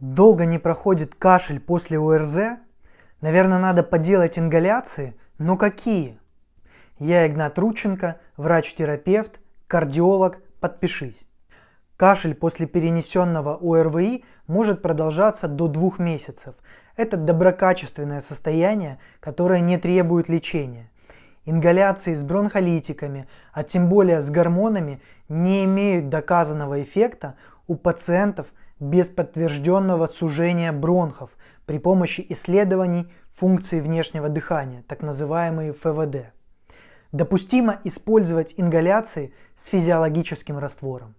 Долго не проходит кашель после ОРЗ? Наверное, надо поделать ингаляции, но какие? Я Игнат Рудченко, врач-терапевт, кардиолог, подпишись. Кашель после перенесенного ОРВИ может продолжаться до 2 месяцев. Это доброкачественное состояние, которое не требует лечения. Ингаляции с бронхолитиками, а тем более с гормонами, не имеют доказанного эффекта у пациентов без подтвержденного сужения бронхов при помощи исследований функции внешнего дыхания, так называемые ФВД. Допустимо использовать ингаляции с физиологическим раствором.